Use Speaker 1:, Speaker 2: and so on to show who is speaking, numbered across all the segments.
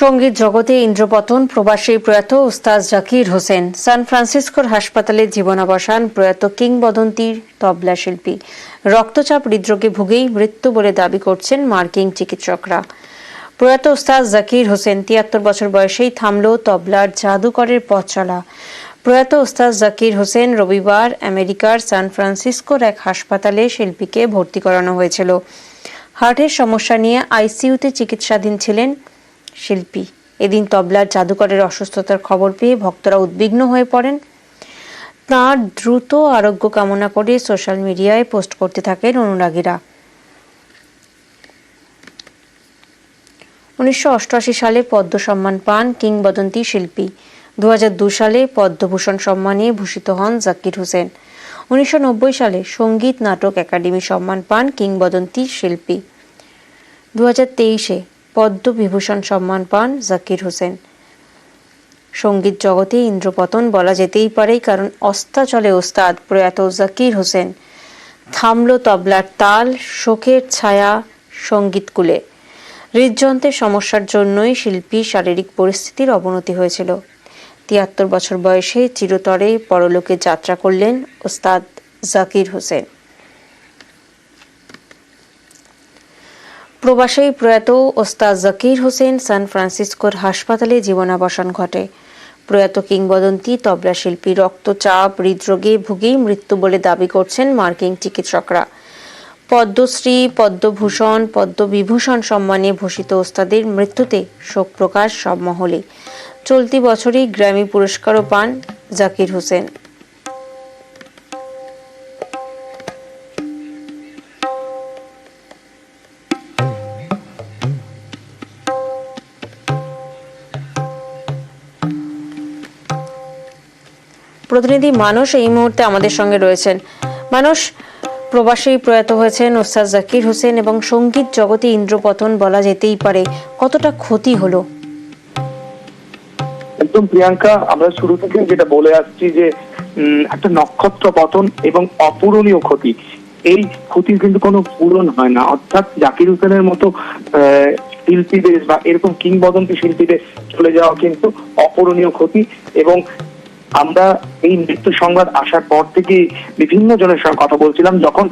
Speaker 1: সঙ্গীত জগতে ইন্দ্রপতন, প্রবাসী প্রয়াত ওস্তাদ জাকির হোসেন। সান ফ্রান্সিসকোর হাসপাতালে জীবনাবসান প্রয়াত কিংবদন্তির তবলা শিল্পী। রক্তচাপ হৃদরোগে ভুগেই মৃত্যু বলে দাবি করছেন মার্কিন চিকিৎসকরা। প্রয়াত ওস্তাদ জাকির হোসেন ৭৩ বছর বয়সেই থামল তবলার জাদুকরের পথ চলা। প্রয়াত ওস্তাদ জাকির হোসেন রবিবার আমেরিকার সান ফ্রান্সিসকোর এক হাসপাতালে শিল্পীকে ভর্তি করানো হয়েছিল। হার্টের সমস্যা নিয়ে আইসিইউতে চিকিৎসাধীন ছিলেন শিল্পী। এদিন তবলার জাদুকরের অসুস্থতার খবর পেয়ে ভক্তরা উদ্বিগ্ন হয়ে পড়েন। তাঁর দ্রুত আরোগ্য কামনা করে সোশ্যাল মিডিয়ায় পোস্ট করতে থাকেন অনুরাগীরা। ১৯৮৮ সালে পদ্ম সম্মান পান কিংবদন্তি শিল্পী। ২০০২ সালে পদ্মভূষণ সম্মানে ভূষিত হন জাকির হোসেন। ১৯৯০ সালে সঙ্গীত নাটক একাডেমি সম্মান পান কিংবদন্তি শিল্পী। ২০২৩-এ পদ্মবিভূষণ সম্মান পান জাকির হোসেন। সঙ্গীত জগতে ইন্দ্রপতন বলা যেতেই পারে, কারণ অস্তাচলে ওস্তাদ প্রয়াত জাকির হোসেন। থামল তবলার তাল, শোকের ছায়া সঙ্গীতকুলে। হৃদযন্ত্রের সমস্যার জন্যই শিল্পীর শারীরিক পরিস্থিতির অবনতি হয়েছিল। ৭৩ বছর বয়সে চিরতরে পরলোকে যাত্রা করলেন ওস্তাদ জাকির হোসেন। প্রবাসী প্রয়াত ওস্তাদ জাকির হোসেন সান ফ্রান্সিসকোর হাসপাতালে জীবনাবসান ঘটে। প্রয়াত কিংবদন্তি তবলা শিল্পী রক্তচাপ হৃদরোগে ভুগেই মৃত্যু বলে দাবি করছেন মার্কিন চিকিৎসকরা। পদ্মশ্রী, পদ্মভূষণ, পদ্মবিভূষণ সম্মানে ভূষিত ওস্তাদের মৃত্যুতে শোক প্রকাশ সব মহলে। চলতি বছরই গ্র্যামি পুরস্কারও পান জাকির হোসেন। প্রতিনিধি মানস এই মুহূর্তে আমাদের সঙ্গে রয়েছেন। মানস, প্রবাসী প্রয়াত হয়েছেন ওস্তাদ জাকির হোসেন এবং সঙ্গীত জগতে ইন্দ্রপতন বলা যেতেই পারে, কতটা ক্ষতি হলো?
Speaker 2: একদম প্রিয়াঙ্কা, আমরা শুরু থেকে যেটা বলে আসছি যে একটা নক্ষত্র পতন এবং অপূরণীয় ক্ষতি, এই ক্ষতির কিন্তু কোনো পূরণ হয় না। অর্থাৎ জাকির হোসেনের মতো শিল্পীদের বা এরকম কিংবদন্তি শিল্পীদের চলে যাওয়া কিন্তু অপূরণীয় ক্ষতি। এবং আমরা এই মৃত্যু সংবাদ আসার পর থেকে বিভিন্ন জনের সঙ্গে কথা বলছিলাম, যখন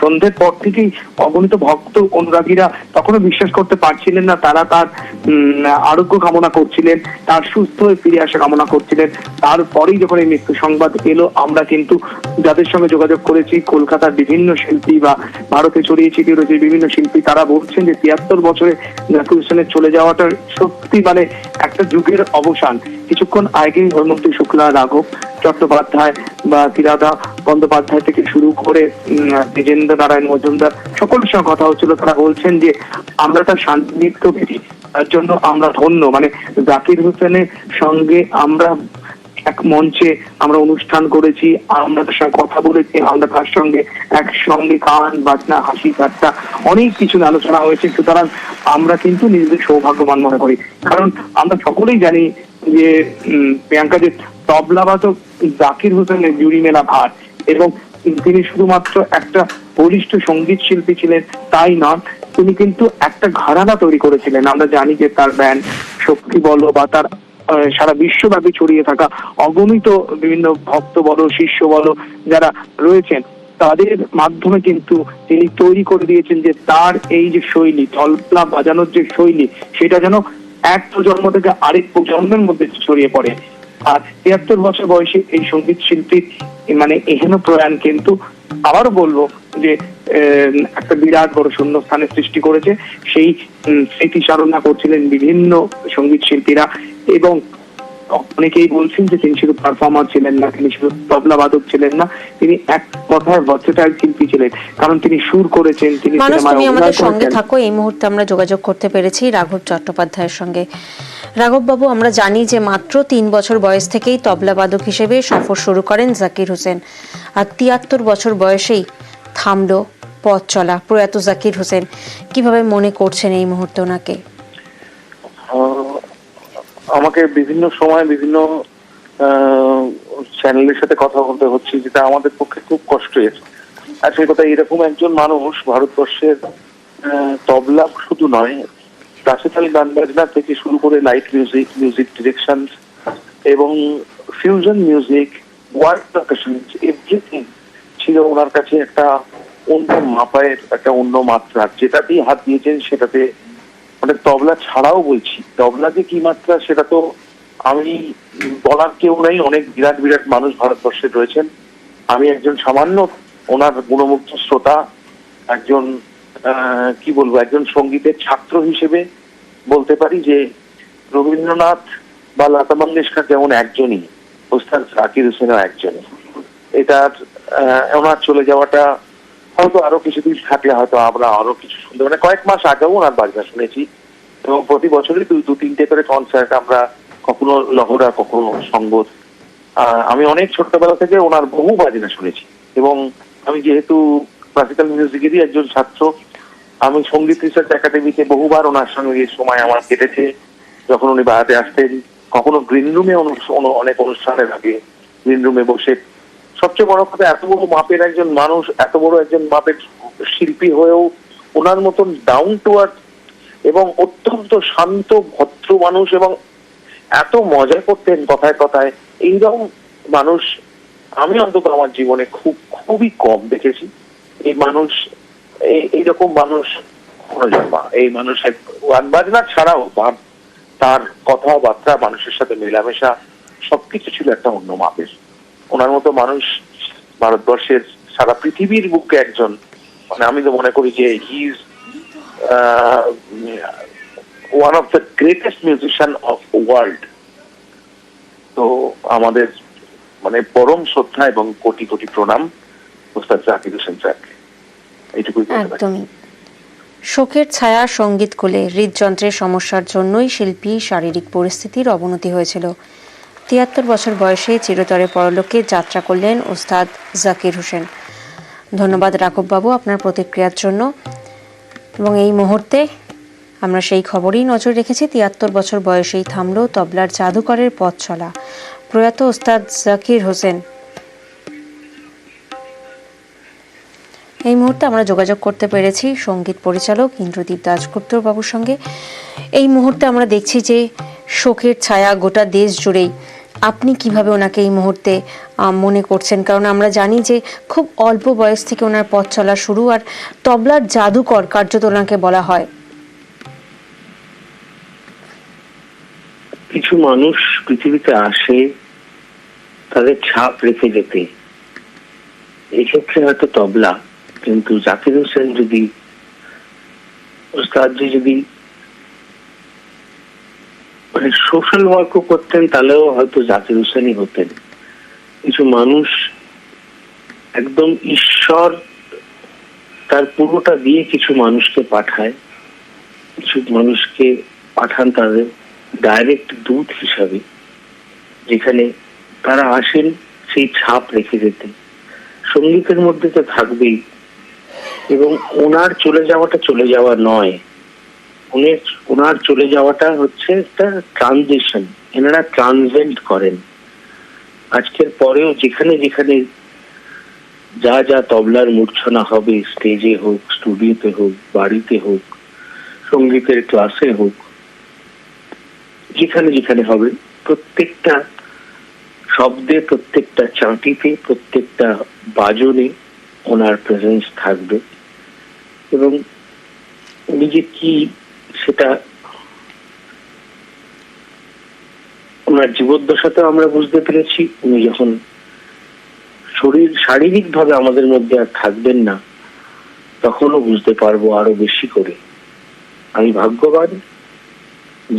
Speaker 2: সন্ধ্যের পর থেকেই অগণিত ভক্ত অনুরাগীরা তখনও বিশ্বাস করতে পারছিলেন না। তারা তার আরোগ্য কামনা করছিলেন, তার সুস্থ হয়ে ফিরে আসা কামনা করছিলেন। তারপরেই যখন এই মৃত্যু সংবাদ এলো, আমরা কিন্তু যাদের সঙ্গে যোগাযোগ করেছি, কলকাতার বিভিন্ন শিল্পী বা ভারতে ছড়িয়ে ছিটিয়ে রয়েছে বিভিন্ন শিল্পী, তারা বলছেন যে ৭৩ বছরে জাকির হোসেনের চলে যাওয়াটা সত্যি মানে একটা যুগের অবসান। কিছুক্ষণ আগেই ধর্মমন্ত্রী শুক্লা, রাঘব চট্টোপাধ্যায় বা তিরাদা বন্দ্যোপাধ্যায় থেকে শুরু করে বিজেন্দ্র নারায়ণ মজুমদার সকলের সঙ্গে কথা হচ্ছিল। তারা বলছেন যে আমরা তার সান্নিধ্য পেয়েছি, তার জন্য আমরা ধন্য। মানে জাকির হোসেনের সঙ্গে আমরা এক মঞ্চে আমরা অনুষ্ঠান করেছি, আমরা তার সঙ্গে কথা বলেছি, আমরা তার সঙ্গে একসঙ্গে গান বাজনা হাসি ঠাট্টা অনেক কিছু আলোচনা হয়েছে। সুতরাং আমরা কিন্তু নিজেদের সৌভাগ্যবান মনে করি, কারণ আমরা সকলেই জানি যে প্রিয়াঙ্কা, যে তবলাবাদক জাকির হোসেনের জুড়ি মেলা ভার, এবং তিনি শুধুমাত্র একটা বলিষ্ঠ সঙ্গীত শিল্পী ছিলেন তাই নন, তিনি কিন্তু একটা ঘরানা তৈরি করেছিলেন। আমরা জানি যে তার ব্যান্ড শক্তি বলো বা তার সারা বিশ্বব্যাপী ছড়িয়ে থাকা অগণিত বিভিন্ন ভক্ত বলো, শিষ্য বলো যারা রয়েছেন, তাদের মাধ্যমে কিন্তু তিনি তৈরি করে দিয়েছেন যে তার এই যে শৈলী, তবলা বাজানোর যে শৈলী, সেটা যেন এক প্রজন্ম থেকে আরেক প্রজন্মের মধ্যে ছড়িয়ে পড়ে। আর ৭৩ বছর বয়সে এই সঙ্গীত শিল্পীর মানে এহেন প্রয়াণ কিন্তু আবারও বলবো যে একটা বিরাট বড় শূন্যস্থানের সৃষ্টি করেছে। সেই স্মৃতি সাধনা করছিলেন বিভিন্ন সঙ্গীত শিল্পীরা, এবং অনেকেই বলছেন যে তিনি শুধু পারফর্মার ছিলেন না, তিনি শুধু তবলা বাদক ছিলেন না, তিনি এক কথায় ভার্সেটাইল শিল্পী ছিলেন, কারণ তিনি সুর করেছেন, তিনি
Speaker 1: তুমি আমাদের সঙ্গে থাকো। এই মুহূর্তে আমরা যোগাযোগ করতে পেরেছি রাঘব চট্টোপাধ্যায়ের সঙ্গে। রাঘব বাবু, আমরা জানি যে মাত্র ৩ বছর বয়স থেকেই তবলা বাদক হিসেবে সফর শুরু করেন জাকির হোসেন, আর ৭৩ বছর বয়সেই থামল পথ চলা প্রয়াত জাকির হোসেন। কিভাবে মনে করছেন এই মুহূর্তে ওনাকে?
Speaker 3: আমাকে বিভিন্ন সময় বিভিন্ন চ্যানেলের সাথে কথা বলতে হচ্ছে, যেটা আমাদের পক্ষে খুব কষ্টের। আর সেই কথা, এরকম একজন মানুষ ভারতবর্ষের তবলা শুধু নয়, ক্লাসিক্যাল গান বাজনা থেকে শুরু করে লাইট মিউজিক, মিউজিক ডিরেকশন এবং fusion music, world percussion, everything ছিল ওনার কাছে একটা অন্য মাপায়ের, একটা অন্য মাত্রা। যেটাতেই হাত দিয়েছেন সেটাতে, মানে তবলা ছাড়াও বলছি, তবলা যে কি মাত্রা সেটা তো আমি বলার কেউ নেই। অনেক বিরাট বিরাট মানুষ ভারতবর্ষে রয়েছেন, আমি একজন সামান্য ওনার গুণমুগ্ধ শ্রোতা, একজন কি বলবো, একজন সঙ্গীতের ছাত্র হিসেবে বলতে পারি যে রবীন্দ্রনাথ বা লতা মঙ্গেশকর যেমন একজনই, ওস্তাদ জাকির হোসেনও একজনই। এটার ওনার চলে যাওয়াটা হয়তো আরো কিছুদিন থাকলে হয়তো আমরা আরো কিছু শুনতে, মানে কয়েক মাস আগেও ওনার বাজনা শুনেছি এবং প্রতি বছরই দু তিনটে করে কনসার্ট, আমরা কখনো লহরা, কখনো সঙ্গত। আমি অনেক ছোটবেলা থেকে ওনার বহু বাজনা শুনেছি এবং আমি যেহেতু ক্লাসিক্যাল মিউজিকেরই একজন ছাত্র, আমি সঙ্গীত রিসার্চ একাডেমিতে বহুবার ওনার সঙ্গে সময় আমার কেটেছে। যখন উনি বাড়াতে আসতেন, কখনো গ্রিন রুমে অনেক অনুষ্ঠানের আগে গ্রিন রুমে বসে, সবচেয়ে বড় কথা এত বড় মাপের একজন মানুষ, এত বড় একজন মাপের শিল্পী হয়েও ওনার মতন ডাউন টু আর্থ এবং অত্যন্ত শান্ত ভদ্র মানুষ, এবং এত মজা করতেন কথায় কথায়। এইরকম মানুষ আমি অন্তত আমার জীবনে খুবই কম দেখেছি। এই মানুষ, এইরকম মানুষ জন্মা, এই মানুষের গান বাজনা ছাড়াও তার কথাবার্তা, মানুষের সাথে মেলামেশা, সবকিছু ছিল একটা অন্য মাপের। ওনার মতো মানুষ ভারতবর্ষের, সারা পৃথিবীর বুকে একজন, মানে আমি তো মনে করি যে he is one of the greatest musician of world. তো আমাদের মানে পরম শ্রদ্ধা এবং কোটি কোটি প্রণাম ওস্তাদ জাকির হোসেন স্যারকে, এইটুকুই বলতে পারি।
Speaker 1: একদমই। শোকের ছায়া সঙ্গীত কোলে হৃদযন্ত্রের সমস্যার জন্যই শিল্পী শারীরিক পরিস্থিতির অবনতি হয়েছিল। ৭৩ বছর বয়সে চিরতরে পরলোকে যাত্রা করলেন ওস্তাদ জাকির হোসেন। ধন্যবাদ রাঘববাবু আপনার প্রতিক্রিয়ার জন্য। এবং এই মুহূর্তে আমরা সেই খবরেই নজর রেখেছি। ৭৩ বছর বয়সেই থামল তবলার জাদুকরের পথ চলা। প্রয়াত ওস্তাদ জাকির হোসেন। এই মুহূর্তে আমরা যোগাযোগ করতে পেরেছি সঙ্গীত পরিচালক ইন্দ্রদীপ দাশগুপ্ত বাবুর সঙ্গে। এই মুহূর্তে আমরা দেখছি যে শোকের ছায়া গোটা দেশ জুড়েই। আপনি কিভাবে ওনাকে এই মুহূর্তে মনে করছেন? কারণ আমরা জানি যে খুব অল্প বয়স থেকে ওনার পথ চলা শুরু, আর তবলার জাদুকর কার্যত ওনাকে বলা হয়।
Speaker 4: কিছু মানুষ পৃথিবীতে আসে তাদের ছাপ রেখে যেতে, এক্ষেত্রে হয়তো তবলা। কিন্তু জাকির হোসেন যদি, ওস্তাদজি যদি মানে সোশ্যাল ওয়ার্কও করতেন, তাহলেও হয়তো জাকির হোসেনই হতেন। কিছু মানুষ একদম ঈশ্বর তার পুরোটা দিয়ে কিছু মানুষকে পাঠায়, কিছু মানুষকে পাঠান তাদের ডাইরেক্ট দূত হিসাবে, যেখানে তারা আসেন সেই ছাপ রেখে যেতে। সঙ্গীতের মধ্যে তো থাকবেই, এবং ওনার চলে যাওয়াটা চলে যাওয়া নয়, ওনার চলে যাওয়াটা হচ্ছে একটা ট্রানজিশন। এনারা ট্রানজেন্ড করেন। আজকের পরেও যেখানে যেখানে যা যা তবলার মূর্ছনা হবে, স্টেজে হোক, স্টুডিওতে হোক, বাড়িতে হোক, সঙ্গীতের ক্লাসে হোক, যেখানে যেখানে হবে, প্রত্যেকটা শব্দে, প্রত্যেকটা চাঁটিতে, প্রত্যেকটা বাজনে ওনার প্রেজেন্স থাকবে। এবং উনি যে কি, সেটা ওনার জীবদ্দশাতেও আমরা বুঝতে পেরেছি। উনি যখন শারীরিক ভাবে আমাদের মধ্যে আর থাকবেন না, তখনও বুঝতে পারবো আরো বেশি করে। আমি ভাগ্যবান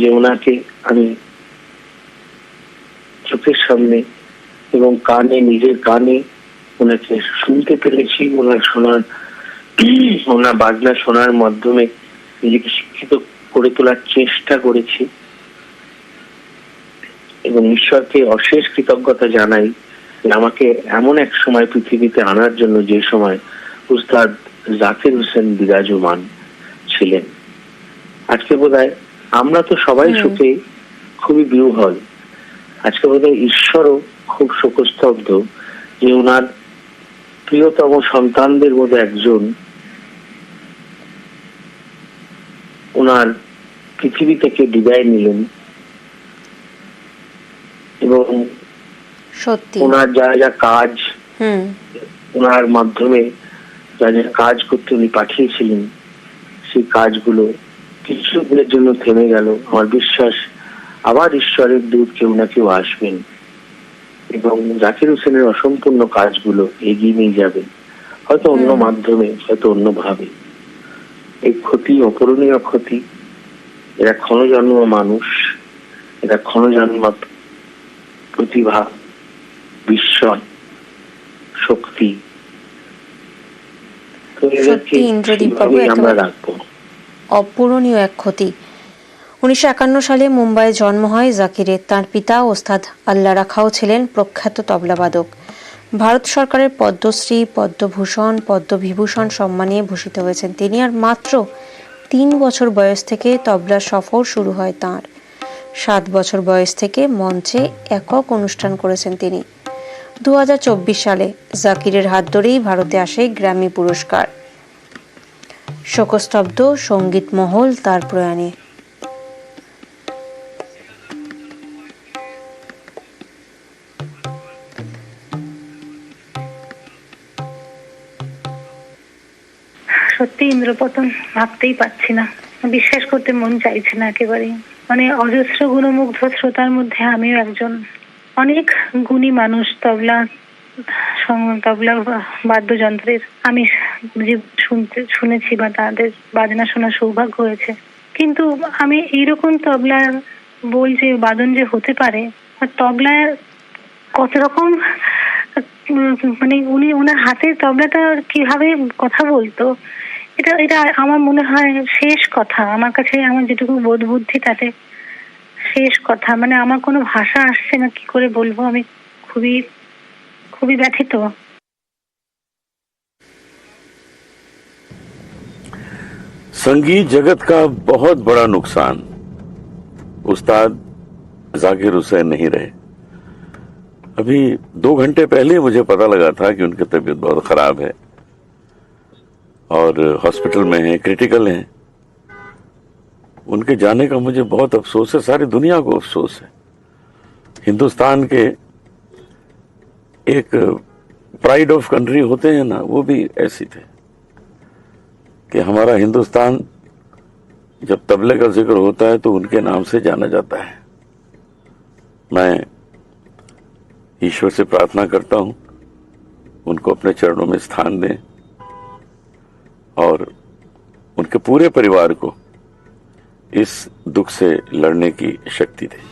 Speaker 4: যে ওনাকে আমি চোখের সামনে এবং কানে, নিজের কানে ওনাকে শুনতে পেরেছি। ওনার বাজনা শোনার মাধ্যমে নিজেকে শিক্ষিত করে তোলার চেষ্টা করেছি, এবং ঈশ্বরকে অশেষ কৃতজ্ঞতা জানাই যে আমাকে এমন এক সময় পৃথিবীতে আনার জন্য, যে সময় উস্তাদ জাকির হোসেন বিরাজমান ছিলেন। আজকে বোধহয় আমরা তো সবাই শোকে খুবই বিহ্বল। আজকে বোধহয় ঈশ্বরও খুব শোকস্তব্ধ যে ওনার প্রিয়তম সন্তানদের মধ্যে একজন ওনার পৃথিবী থেকে বিদায় নিলেন এবং
Speaker 1: সত্যি।
Speaker 4: ওনার যা যা কাজ, ওনার মাধ্যমে যা যা কাজ করতে উনি পাঠিয়েছিলেন, সেই কাজগুলো কিছু দিনের জন্য থেমে গেল। আমার বিশ্বাস আবার ঈশ্বরের দূত কেউ না কেউ আসবেন এবং জাকির হোসেনের অসম্পূর্ণ কাজগুলো এগিয়ে নিয়ে যাবেন, হয়তো অন্য মাধ্যমে, হয়তো অন্যভাবে। এই ক্ষতি অপূরণীয় ক্ষতি। এরা ক্ষণজন্ম মানুষ, এরা ক্ষণজন্ম প্রতিভা, বিস্ময়, শক্তি। তো
Speaker 1: সত্যি ইন্দ্রদীপ বাবু,
Speaker 4: আমরা রাখবো।
Speaker 1: অপূরণীয় এক ক্ষতি। 1951 সালে মুম্বাইয়ে জন্ম হয় জাকিরের। তার পিতা ওস্তাদ আল্লাহ রাখাও ছিলেন প্রখ্যাত তবলাবাদক। ভারত সরকারের পদ্মশ্রী, পদ্মভূষণ, পদ্মবিভূষণ সম্মানে ভূষিত হয়েছেন তিনি। আর মাত্র 3 বছর বয়স থেকে তবলা সফর শুরু হয় তাঁর। 7 বছর বয়স থেকে মঞ্চে একক অনুষ্ঠান করেছেন তিনি। 2024 সালে জাকিরের হাত ধরেই ভারতে আসে গ্র্যামি পুরস্কার। শোকস্তব্ধ সঙ্গীত মহল তার প্রয়াণে।
Speaker 5: সত্যি ইন্দ্রপতন, ভাবতেই পারছি না, বিশ্বাস করতে মন চাইছে না একেবারেই। মানে অজস্র গুণমুগ্ধ শ্রোতার মধ্যে আমিও একজন। অনেক গুণী মানুষ তবলা বাদ্যযন্ত্রের আমি শুনেছি বা তাদের বাজনা শোনার সৌভাগ্য হয়েছে, কিন্তু আমি এইরকম তবলা বই যে বাদন যে হতে পারে, আর তবলার কত রকম, মানে উনি ওনার হাতের তবলাটা কিভাবে কথা বলতো, এটা এটা আমার মনে হয় শেষ কথা আমার কাছে। আমার যেটুকু বোধ বুদ্ধি তাতে শেষ কথা। মানে আমার কোনো ভাষা আসছে না, কি করে বলবো। আমি খুবই খুবই ব্যথিত।
Speaker 6: संगीत जगत का बहुत बड़ा नुकसान उस्ताद जाकिर हुसैन नहीं रहे। अभी 2 घंटे पहले मुझे पता लगा था कि उनकी तबीयत बहुत खराब है और हॉस्पिटल में है, क्रिटिकल है। उनके जाने का मुझे बहुत अफसोस है, सारी दुनिया को अफसोस है। हिंदुस्तान के एक प्राइड ऑफ कंट्री होते हैं ना, वो भी ऐसी थे कि हमारा हिंदुस्तान जब तबले का जिक्र होता है तो उनके नाम से जाना जाता है। मैं ईश्वर से प्रार्थना करता हूं उनको अपने चरणों में स्थान दें और उनके पूरे परिवार को इस दुख से लड़ने की शक्ति दें।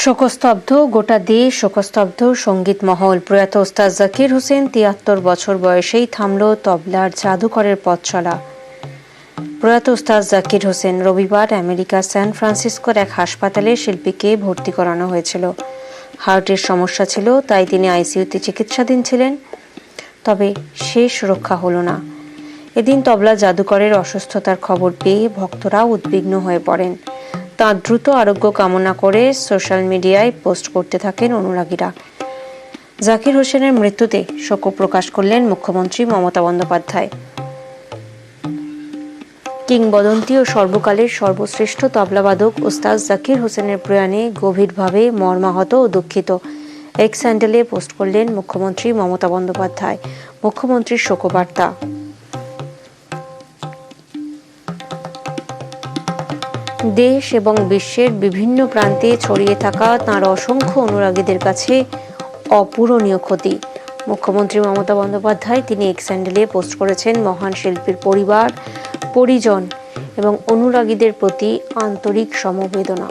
Speaker 1: শোকস্তব্ধ গোটা দেশ, শোকস্তব্ধ সঙ্গীত মহল। প্রয়াত ওস্তাদ জাকির হোসেন 73 বছর বয়সেই থামল তবলার জাদুকরের পথ চলা। প্রয়াত ওস্তাদ জাকির হোসেন। রবিবার আমেরিকার সান ফ্রান্সিসকোর এক হাসপাতালে শিল্পীকে ভর্তি করানো হয়েছিল। হার্টের সমস্যা ছিল, তাই তিনি আইসিইউতে চিকিৎসাধীন ছিলেন। তবে শেষ রক্ষা হলো না। এদিন তবলা জাদুকরের অসুস্থতার খবর পেয়ে ভক্তরা উদ্বিগ্ন হয়ে পড়েন। তাঁর দ্রুত আরোগ্য কামনা করে সোশ্যাল মিডিয়ায় পোস্ট করতে থাকেন অনুরাগীরা। জাকির হোসেনের মৃত্যুতে শোক প্রকাশ করলেন মুখ্যমন্ত্রী মমতা বন্দ্যোপাধ্যায়। কিংবদন্তি ও সর্বকালের সর্বশ্রেষ্ঠ তবলাবাদক ওস্তাদ জাকির হোসেনের প্রয়াণে গভীরভাবে মর্মাহত ও দুঃখিত। এক্স হ্যান্ডেলে পোস্ট করলেন মুখ্যমন্ত্রী মমতা বন্দ্যোপাধ্যায় মুখ্যমন্ত্রীর শোকবার্তা। দেশ এবং বিশ্বের বিভিন্ন প্রান্তে ছড়িয়ে থাকা তাঁর অসংখ্য অনুরাগীদের কাছে অপূরণীয় ক্ষতি। মুখ্যমন্ত্রী মমতা বন্দ্যোপাধ্যায় তিনি এক্স হ্যান্ডেলে পোস্ট করেছেন, মহান শিল্পীর পরিবার, পরিজন এবং অনুরাগীদের প্রতি আন্তরিক সমবেদনা।